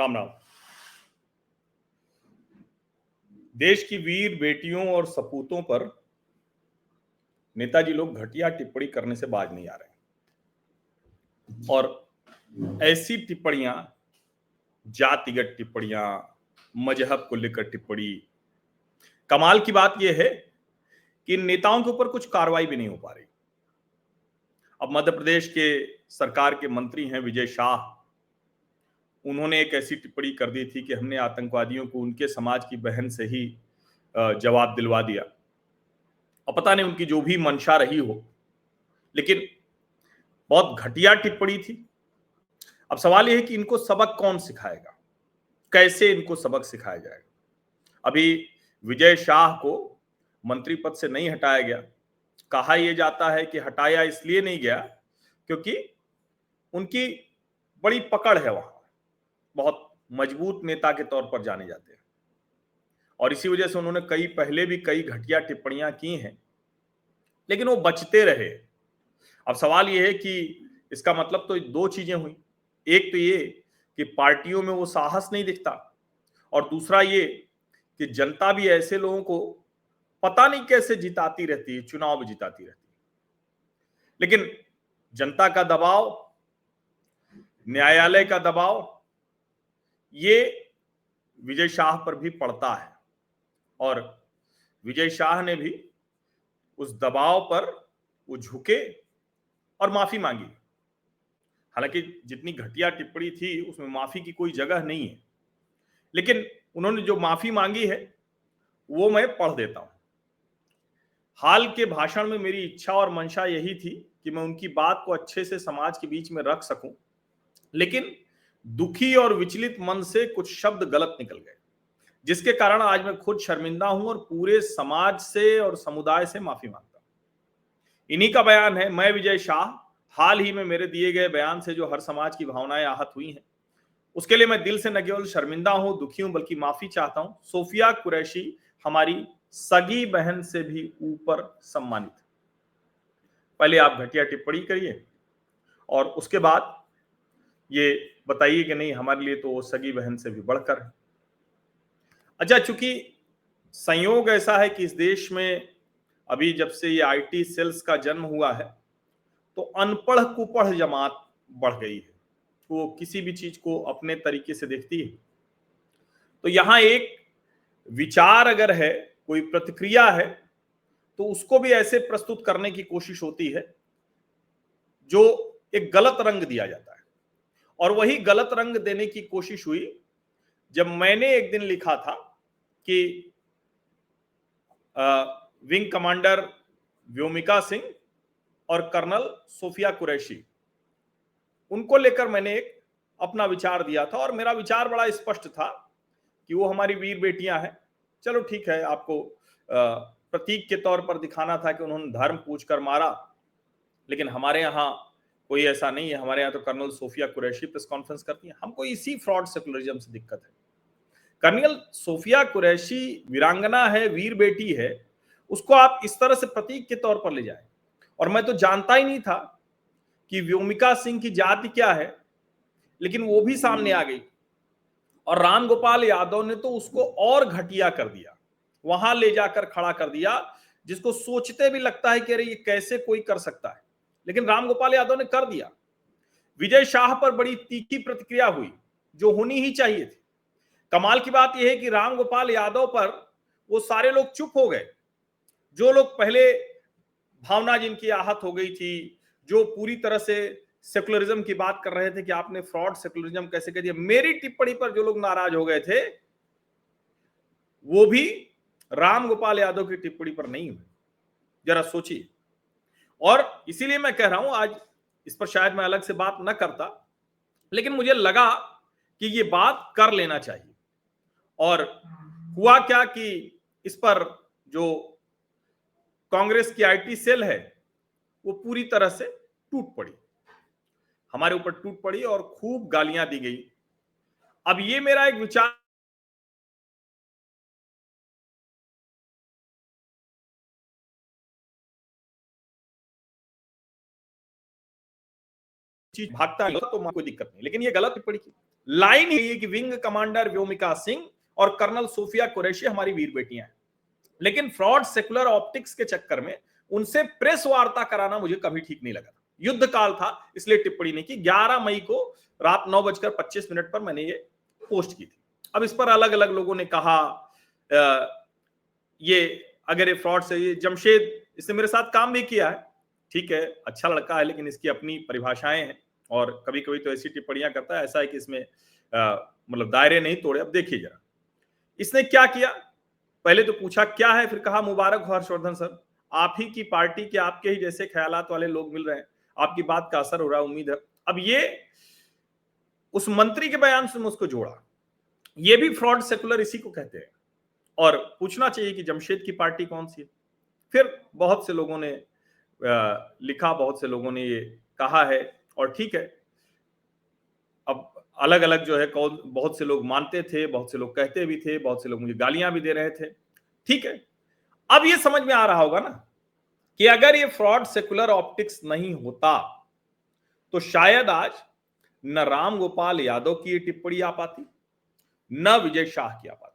राम राम। देश की वीर बेटियों और सपूतों पर नेताजी लोग घटिया टिप्पणी करने से बाज नहीं आ रहे और ऐसी टिप्पणियां, जातिगत टिप्पणियां, मजहब को लेकर टिप्पणी। कमाल की बात यह है कि इन नेताओं के ऊपर कुछ कार्रवाई भी नहीं हो पा रही। अब मध्य प्रदेश के सरकार के मंत्री हैं विजय शाह, उन्होंने एक ऐसी टिप्पणी कर दी थी कि हमने आतंकवादियों को उनके समाज की बहन से ही जवाब दिलवा दिया। और पता नहीं उनकी जो भी मंशा रही हो, लेकिन बहुत घटिया टिप्पणी थी। अब सवाल यह है कि इनको सबक कौन सिखाएगा, कैसे इनको सबक सिखाया जाएगा। अभी विजय शाह को मंत्री पद से नहीं हटाया गया। कहा यह जाता है कि हटाया इसलिए नहीं गया क्योंकि उनकी बड़ी पकड़ है, वहां बहुत मजबूत नेता के तौर पर जाने जाते हैं और इसी वजह से उन्होंने पहले भी कई घटिया टिप्पणियां की हैं, लेकिन वो बचते रहे। अब सवाल यह है कि इसका मतलब तो दो चीजें हुई। एक तो ये कि पार्टियों में वो साहस नहीं दिखता और दूसरा ये कि जनता भी ऐसे लोगों को पता नहीं कैसे जिताती रहती है, चुनाव में जिताती रहती है। लेकिन जनता का दबाव, न्यायालय का दबाव, ये विजय शाह पर भी पड़ता है और विजय शाह ने भी उस दबाव पर वो झुके और माफी मांगी। हालांकि जितनी घटिया टिप्पणी थी उसमें माफी की कोई जगह नहीं है, लेकिन उन्होंने जो माफी मांगी है वो मैं पढ़ देता हूं। हाल के भाषण में मेरी इच्छा और मंशा यही थी कि मैं उनकी बात को अच्छे से समाज के बीच में रख सकूं, लेकिन दुखी और विचलित मन से कुछ शब्द गलत निकल गए, जिसके कारण आज मैं खुद शर्मिंदा हूं और पूरे समाज से और समुदाय से माफी मांगता हूं। इन्हीं का बयान है। मैं विजय शाह, हाल ही में मेरे दिए गए बयान से जो हर समाज की भावनाएं आहत हुई हैं, उसके लिए मैं दिल से न केवल शर्मिंदा हूं, दुखी हूं, बल्कि माफी चाहता हूं। सोफिया कुरैशी हमारी सगी बहन से भी ऊपर सम्मानित। पहले आप घटिया टिप्पणी करिए और उसके बाद ये बताइए कि नहीं, हमारे लिए तो वो सगी बहन से भी बढ़कर है। अच्छा, चूंकि संयोग ऐसा है कि इस देश में अभी जब से ये आईटी सेल्स का जन्म हुआ है तो अनपढ़ कुपढ़ जमात बढ़ गई है। वो किसी भी चीज को अपने तरीके से देखती है। तो यहां एक विचार अगर है, कोई प्रतिक्रिया है, तो उसको भी ऐसे प्रस्तुत करने की कोशिश होती है जो एक गलत रंग दिया जाता है। और वही गलत रंग देने की कोशिश हुई जब मैंने एक दिन लिखा था कि विंग कमांडर व्योमिका सिंह और कर्नल सोफिया कुरैशी, उनको लेकर मैंने एक अपना विचार दिया था और मेरा विचार बड़ा स्पष्ट था कि वो हमारी वीर बेटियां हैं। चलो ठीक है, आपको प्रतीक के तौर पर दिखाना था कि उन्होंने धर्म पूछकर मारा, लेकिन हमारे यहाँ कोई ऐसा नहीं है। हमारे यहाँ तो colonel Sofiya Qureshi press conference करती है। हमको इसी फ्रॉड सेकुलरिज्म से दिक्कत है। कर्नल सोफिया कुरैशी वीरांगना है, वीर बेटी है, उसको आप इस तरह से प्रतीक के तौर पर ले जाए। और मैं तो जानता ही नहीं था कि व्योमिका सिंह की जाति क्या है, लेकिन वो भी सामने आ गई और राम गोपाल यादव ने तो उसको और घटिया कर दिया, वहां ले जाकर खड़ा कर दिया, जिसको सोचते भी लगता है कि अरे ये कैसे कोई कर सकता है, लेकिन राम गोपाल यादव ने कर दिया। विजय शाह पर बड़ी तीखी प्रतिक्रिया हुई जो होनी ही चाहिए थी। कमाल की बात यह है कि राम गोपाल यादव पर वो सारे लोग चुप हो गए, जो लोग पहले भावना जिनकी आहत हो गई थी, जो पूरी तरह से सेकुलरिज्म की बात कर रहे थे कि आपने फ्रॉड सेकुलरिज्म कैसे कह दिया। मेरी टिप्पणी पर जो लोग नाराज हो गए थे वो भी राम गोपाल यादव की टिप्पणी पर नहीं हुए। जरा सोचिए। और इसीलिए मैं कह रहा हूं, आज इस पर शायद मैं अलग से बात न करता, लेकिन मुझे लगा कि ये बात कर लेना चाहिए। और हुआ क्या कि इस पर जो कांग्रेस की आईटी सेल है वो पूरी तरह से टूट पड़ी, हमारे ऊपर टूट पड़ी और खूब गालियां दी गई। अब ये मेरा एक विचार चीज भागता है तो कोई दिक्कत नहीं, लेकिन ये गलत टिप्पणी की। लाइन ही कि विंग कमांडर व्योमिका सिंह और कर्नल सोफिया कुरैशी हमारी वीर बेटियां हैं। लेकिन फ्रॉड सेकुलर ऑप्टिक्स के चक्कर में उनसे प्रेस वार्ता कराना मुझे कभी ठीक नहीं लगा। युद्ध काल था इसलिए टिप्पणी नहीं की। 11 मई को रात 9:25 पर मैंने ये पोस्ट की थी। अब इस पर अलग अलग लोगों ने कहा ये अगर ये फ्रॉड से, ये जमशेद इसने मेरे साथ काम भी किया है, ठीक है, अच्छा लड़का है, लेकिन इसकी अपनी परिभाषाएं हैं और कभी कभी तो ऐसी टिप्पणियां करता है, ऐसा है कि इसमें मतलब दायरे नहीं तोड़े। अब देखिए जरा इसने क्या किया। पहले तो पूछा क्या है, फिर कहा मुबारक हो हर्षवर्धन सर, आप ही की पार्टी के आपके ही जैसे ख्यालात वाले लोग मिल रहे हैं, आपकी बात का असर हो रहा है, उम्मीद है। अब ये उस मंत्री के बयान से मैं उसको जोड़ा, ये भी फ्रॉड सेकुलर इसी को कहते हैं। और पूछना चाहिए कि जमशेद की पार्टी कौन सी है। फिर बहुत से लोगों ने लिखा, बहुत से लोगों ने ये कहा है, और ठीक है, अब अलग अलग जो है कौन, बहुत से लोग मानते थे, बहुत से लोग कहते भी थे, बहुत से लोग मुझे गालियां भी दे रहे थे, ठीक है। अब ये समझ में आ रहा होगा ना कि अगर ये फ्रॉड सेकुलर ऑप्टिक्स नहीं होता तो शायद आज न राम गोपाल यादव की ये टिप्पणी आ पाती, न विजय शाह की आ पाती।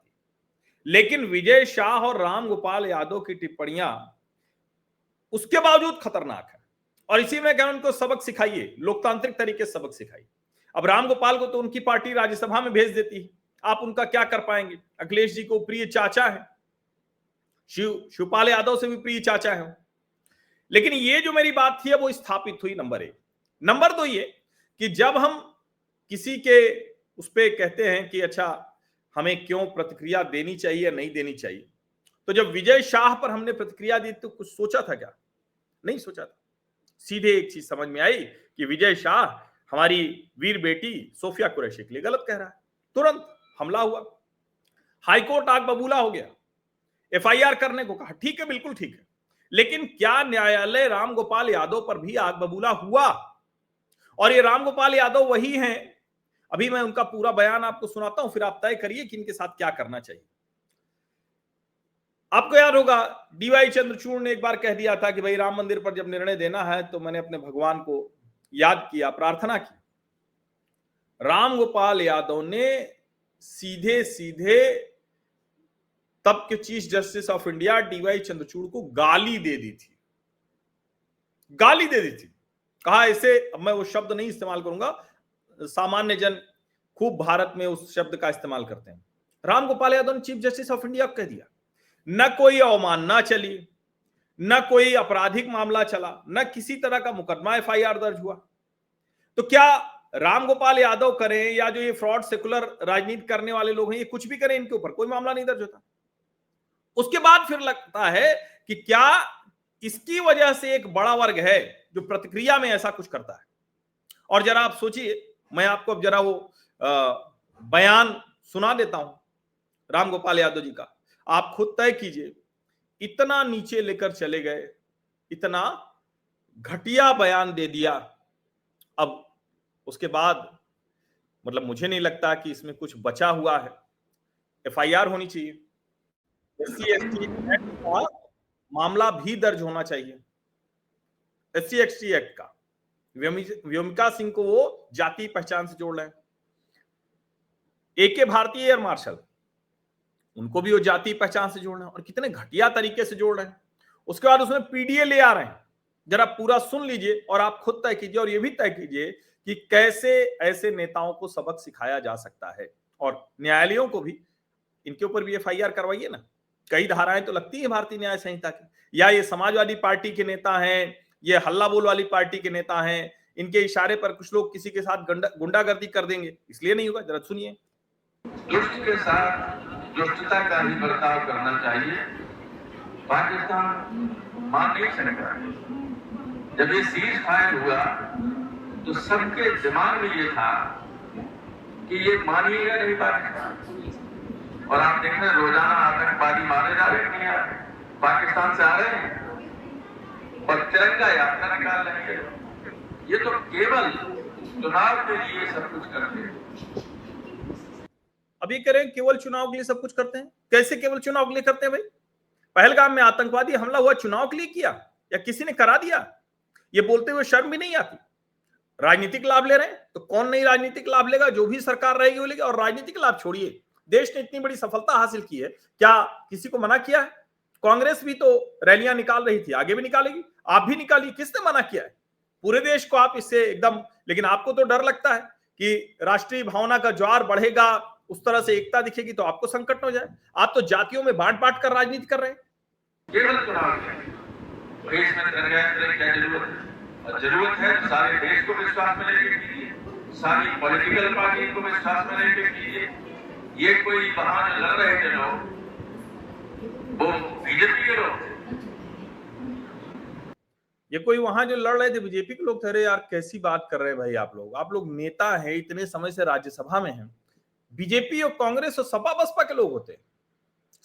लेकिन विजय शाह और राम गोपाल यादव की टिप्पणियां उसके बावजूद खतरनाक है, और इसी में क्या उनको सबक सिखाइए, लोकतांत्रिक तरीके से सबक सिखाइए। अब राम गोपाल को तो उनकी पार्टी राज्यसभा में भेज देती है, आप उनका क्या कर पाएंगे। अखिलेश जी को प्रिय चाचा है, शिवपाल यादव से भी प्रिय चाचा है। लेकिन ये जो मेरी बात थी वो स्थापित हुई, नंबर 1। नंबर 2 ये कि जब हम किसी के उस पर कहते हैं कि अच्छा हमें क्यों प्रतिक्रिया देनी चाहिए या नहीं देनी चाहिए, तो जब विजय शाह पर हमने प्रतिक्रिया दी तो कुछ सोचा था क्या? नहीं सोचा था। सीधे एक चीज समझ में आई कि विजय शाह हमारी वीर बेटी सोफिया कुरैशी के लिए गलत कह रहा है। तुरंत हमला हुआ, हाईकोर्ट आग बबूला हो गया, एफआईआर करने को कहा, ठीक है, बिल्कुल ठीक है। लेकिन क्या न्यायालय राम गोपाल यादव पर भी आग बबूला हुआ? और ये राम गोपाल यादव वही हैं, अभी मैं उनका पूरा बयान आपको सुनाता हूं, फिर आप तय करिए कि इनके साथ क्या करना चाहिए। आपको याद होगा डीवाई चंद्रचूड़ ने एक बार कह दिया था कि भाई राम मंदिर पर जब निर्णय देना है तो मैंने अपने भगवान को याद किया, प्रार्थना की। राम गोपाल यादव ने सीधे सीधे तब के chief justice of India DY Chandrachud को गाली दे दी थी, गाली दे दी थी। कहा ऐसे, अब मैं वो शब्द नहीं इस्तेमाल करूंगा, सामान्य जन खूब भारत में उस शब्द का इस्तेमाल करते हैं। राम गोपाल यादव ने चीफ जस्टिस ऑफ इंडिया को कह दिया, न कोई अवमानना चली, न कोई आपराधिक मामला चला, न किसी तरह का मुकदमा एफआईआर दर्ज हुआ। तो क्या राम गोपाल यादव करें या जो ये फ्रॉड सेकुलर राजनीति करने वाले लोग हैं, ये कुछ भी करें, इनके ऊपर कोई मामला नहीं दर्ज होता। उसके बाद फिर लगता है कि क्या इसकी वजह से एक बड़ा वर्ग है जो प्रतिक्रिया में ऐसा कुछ करता है। और जरा आप सोचिए, मैं आपको अब जरा वो बयान सुना देता हूं राम गोपाल यादव जी का, आप खुद तय कीजिए। इतना नीचे लेकर चले गए, इतना घटिया बयान दे दिया। अब उसके बाद मतलब मुझे नहीं लगता कि इसमें कुछ बचा हुआ है। एफआईआर होनी चाहिए, एससी एसटी एक्ट का मामला भी दर्ज होना चाहिए, एससी एसटी एक्ट का। व्योमिका सिंह को वो जाति पहचान से जोड़ रहे हैं, एके भारतीय एयर मार्शल उनको भी वो जाति पहचान से जोड़ रहे हैं, और कितने घटिया तरीके से जोड़ रहे हैं। उसके बाद उसमें पीडीए ले आ रहे हैं। जरा पूरा सुन लीजिए और आप खुद तय कीजिए, और ये भी तय कीजिए कि कैसे ऐसे नेताओं को सबक सिखाया जा सकता है। और न्यायालयों को भी इनके ऊपर भी एफआईआर करवाइए ना। कई धाराएं तो लगती है भारतीय न्याय संहिता की, या ये समाजवादी पार्टी के नेता हैं, ये हल्ला बोल वाली पार्टी के नेता हैं, इनके इशारे पर कुछ लोग किसी के साथ गुंडागर्दी कर देंगे, इसलिए नहीं होगा। जरा सुनिए। दुष्ट के साथ दुष्टता का ही बर्ताव करना चाहिए। पाकिस्तान मान नहीं सकता। जब ये सीज फायर हुआ तो सबके दिमाग में ये था कि ये मानिएगा नहीं पाकिस्तान। और आप देख रहे हैं रोजाना आतंकवादी मारे जा रहे हैं, पाकिस्तान से आ रहे हैं और तिरंगा यात्रा निकाल रहे हैं। ये तो केवल चुनाव के लिए सब कुछ करते हैं। अब ये करें केवल चुनाव के लिए सब कुछ करते हैं। कैसे केवल चुनाव के लिए करते हैं भाई? पहलगाम में आतंकवादी हमला हुआ चुनाव के लिए किया या किसी ने करा दिया? ये बोलते हुए शर्म भी नहीं आती? राजनीतिक लाभ ले रहे हैं, तो कौन नहीं राजनीतिक लाभ लेगा? जो भी सरकार रहेगी वो लेगा। और राजनीतिक लाभ छोड़िए, देश ने इतनी बड़ी सफलता हासिल की है, क्या किसी को मना किया है? कांग्रेस भी तो रैलियां निकाल रही थी, आगे भी निकालेगी, आप भी निकालिए, किसने मना किया है? पूरे देश को आप इससे एकदम, लेकिन आपको तो डर लगता है कि राष्ट्रीय भावना का ज्वार बढ़ेगा, उस तरह से एकता दिखेगी तो आपको संकट हो जाए। आप तो जातियों में बांट बांट कर राजनीति कर रहे हैं। केवल चुनाव देश में क्या जरूरत है? और जरूरत है तो सारे देश को विश्वास में लेके कीजिए, सारी पॉलिटिकल पार्टी को विश्वास में लेके कीजिए। ये कोई वहां जो लड़ रहे थे लोग, वो बीजेपी के लोग थे। ये कोई वहां जो लड़ रहे थे बीजेपी के लोग थे? अरे यार कैसी बात कर रहे हैं भाई आप लोग नेता हैं, इतने समय से राज्यसभा में हैं। बीजेपी और कांग्रेस और सपा बसपा के लोग होते हैं,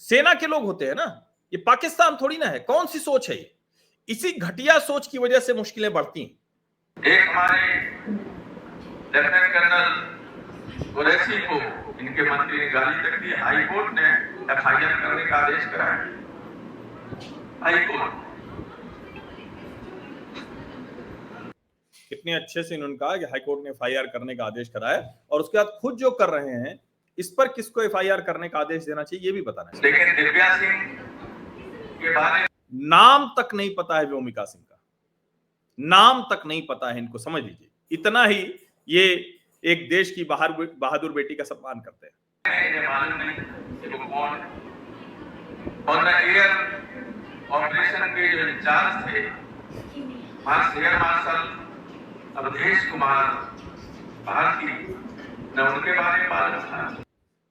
सेना के लोग होते हैं ना। ये पाकिस्तान थोड़ी ना है। कौन सी सोच है ये? इसी घटिया सोच की वजह से मुश्किलें बढ़ती हैं। एक हमारे लेफ्टिनेंट कर्नल कुरैशी को इनके मंत्री ने गाली तक दी। हाई कोर्ट ने एफआईआर करने का आदेश कराया। हाई कोर्ट कितने अच्छे से इन्होंने कहा कि हाईकोर्ट ने एफआईआर करने का आदेश कराया, और उसके बाद खुद जो कर रहे हैं इस पर किसको एफआईआर करने का आदेश देना चाहिए ये भी बताना चाहिए। लेकिन दिव्या सिंह के बारे में नाम तक नहीं पता है व्योमिका सिंह का, नाम तक नहीं पता है इनको, समझ लीजिए। इतना ही ये एक देश की बहादुर बेटी का सम्मान करते हैं। मालूम नहीं कि वो कौन ऑन द एयर ऑपरेशन के जो इंचार्ज थे एयर मार्शल अवधेश कुमार भारती, न उनके बारे में मालूम था।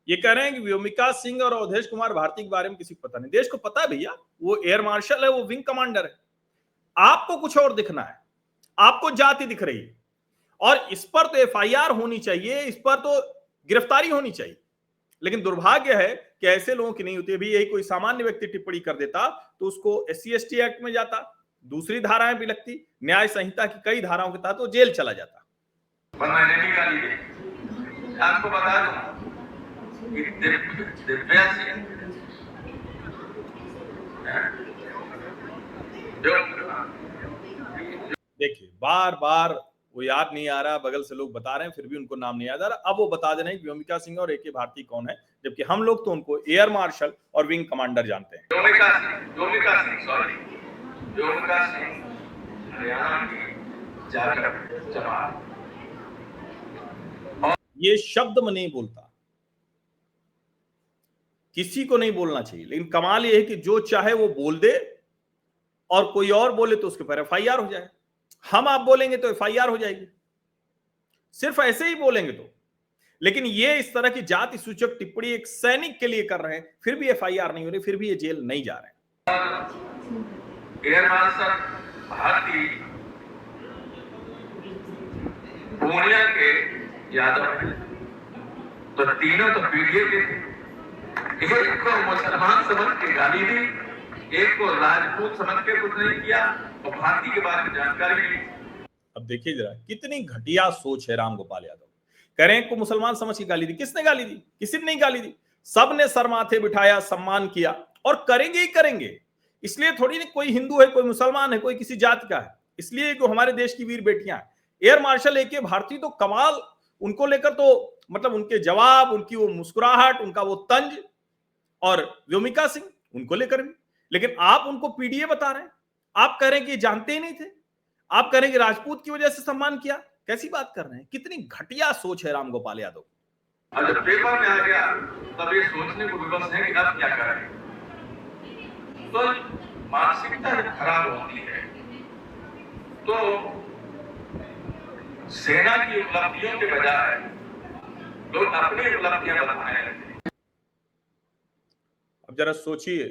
ये कह रहे हैं कि व्योमिका सिंह और अवधेश कुमार भारती के बारे में किसी को पता नहीं। देश को पता है भैया, वो एयर मार्शल है, वो विंग कमांडर है। आपको कुछ और दिखना है, आपको जाति दिख रही है, और इस पर तो एफआईआर होनी चाहिए, इस पर तो गिरफ्तारी होनी चाहिए। लेकिन दुर्भाग्य है कि ऐसे लोगों की नहीं होती। अभी यही कोई सामान्य व्यक्ति टिप्पणी कर देता तो उसको SC/ST एक्ट में जाता, दूसरी धाराएं भी लगती, न्याय संहिता की कई धाराओं के तहत वो जेल चला जाता। मैंने भी गाली दी। आपको बता दूं कि दिव्या सिंह देखिए बार बार वो याद नहीं आ रहा, बगल से लोग बता रहे हैं फिर भी उनको नाम नहीं याद आ रहा। अब वो बता दे रहे हैं कि व्योमिका सिंह और AK भारती कौन है, जबकि हम लोग तो उनको एयर मार्शल और विंग कमांडर जानते हैं। व्योमिका सिंह हरियाणा की जाकर जमात। ये शब्द में नहीं बोलता, किसी को नहीं बोलना चाहिए, लेकिन कमाल ये है कि जो चाहे वो बोल दे, और कोई और बोले तो उसके पर एफआईआर हो जाए। हम आप बोलेंगे तो एफआईआर हो जाएगी, सिर्फ ऐसे ही बोलेंगे तो। लेकिन ये इस तरह की जाति सूचक टिप्पणी एक सैनिक के लिए कर रहे हैं, फिर भी एफआईआर नहीं हो रही, फिर भी ये जेल नहीं जा रहे हैं। एयर मार्शल भारती पूर्णिया के यादव हैं, तो तीनों तो पीडीए के थे। एक को मुसलमान समझ के गाली दी, एक को राजपूत समझ के कुछ नहीं किया, और भारती के बारे में जानकारी नहीं। अब देखिए जरा कितनी घटिया सोच है रामगोपाल यादव। कह रहे हैं को मुसलमान समझ के गाली दी। किसने गाली दी? किसी ने नहीं गाली दी। सबने सर माथे बिठाया, सम्मान किया, और करेंगे ही करेंगे। इसलिए थोड़ी नहीं कोई हिंदू है, कोई मुसलमान है, कोई किसी जाति का है, इसलिए जो हमारे देश की वीर बेटियां हैं। एयर मार्शल AK भारती तो कमाल, उनको लेकर तो मतलब उनके जवाब, उनकी वो मुस्कुराहट, उनका वो तंज, और व्योमिका सिंह उनको लेकर भी। लेकिन आप उनको पीडीए बता रहे हैं, आप कह रहे हैं कि जानते ही नहीं थे, आप कह रहे हैं कि राजपूत की वजह से सम्मान किया। कैसी बात कर रहे हैं? कितनी घटिया सोच है रामगोपाल यादव। जब पेपर में आ गया तब ये सोचने को विवश है कि अब क्या करें। तो मानसिकता जब खराब होती है तो सेना की उपलब्धियों के बजाय लोग अपनी उपलब्धियां बताने लगते हैं। अब जरा सोचिए,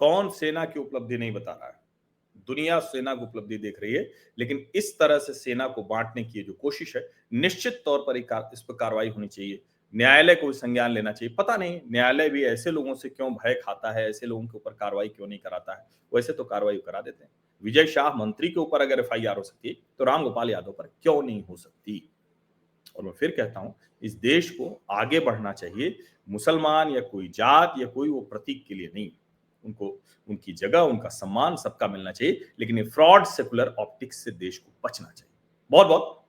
कौन सेना की उपलब्धि नहीं बता रहा है? दुनिया सेना की उपलब्धि देख रही है, लेकिन इस तरह से सेना को बांटने की जो कोशिश है, निश्चित तौर पर इस पर कार्रवाई होनी चाहिए। न्यायालय को भी संज्ञान लेना चाहिए। पता नहीं न्यायालय भी ऐसे लोगों से क्यों भय खाता है, ऐसे लोगों के ऊपर कार्रवाई क्यों नहीं कराता है। वैसे तो कार्रवाई करा देते हैं। विजय शाह मंत्री के ऊपर अगर एफआईआर हो सकती है तो रामगोपाल यादव पर क्यों नहीं हो सकती? और मैं फिर कहता हूं, इस देश को आगे बढ़ना चाहिए। मुसलमान या कोई जात या कोई वो प्रतीक के लिए नहीं, उनको उनकी जगह, उनका सम्मान सबका मिलना चाहिए। लेकिन ये फ्रॉड सेकुलर ऑप्टिक्स से देश को बचना चाहिए। बहुत बहुत